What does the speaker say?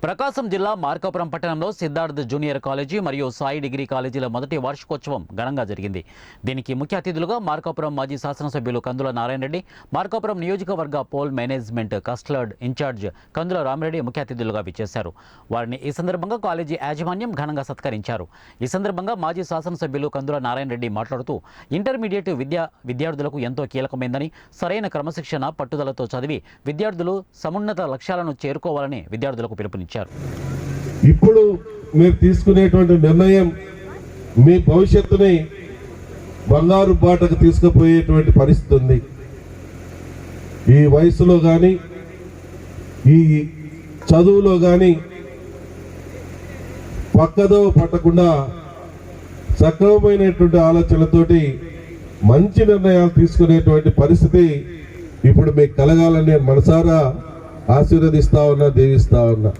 ప్రకాశం జిల్లా మార్కాపురం పట్టణంలో Siddharth junior college మరియు సాయి డిగ్రీ కాలేజీల మొదటి వార్షికోత్సవం ఘనంగా జరిగింది. దీనికి ముఖ్య అతిథులుగా మార్కాపురం మాజీ శాసనసభ్యులు కందుల నారాయణ రెడ్డి, మార్కాపురం నియోజకవర్గ పోల్ మేనేజ్మెంట్ కస్టర్డ్ ఇన్ఛార్జ్ కందుల రామిరెడ్డి ముఖ్య అతిథులుగా విచ్చేశారు. వారిని ఈ సందర్భంగా కాలేజీ యాజమాన్యం ఘనంగా సత్కరించారు. ఈ సందర్భంగా మాజీ శాసనసభ్యులు కందుల నారాయణ రెడ్డి మాట్లాడుతూ ఇంటర్మీడియట్ విద్యార్థులకు ఎంతో కీలకమైందని, సరైన క్రమశిక్షణ పట్టుదలతో చదివి విద్యార్థులు సమున్నత లక్ష్యాలను చేరుకోవాలని విద్యార్థులకు పిలుపునిచ్చారు. ఇప్పుడు మీరు తీసుకునేటువంటి నిర్ణయం మీ భవిష్యత్తుని బంగారు బాటకు తీసుకుపోయేటువంటి పరిస్థితి ఉంది. ఈ వయసులో కానీ ఈ చదువులో కానీ పక్కదో పట్టకుండా సక్రమమైనటువంటి ఆలోచనలతోటి మంచి నిర్ణయాలు తీసుకునేటువంటి పరిస్థితి ఇప్పుడు మీకు కలగాలని నేను మనసారా ఆశీర్వదిస్తా ఉన్నా, దీవిస్తా ఉన్నా.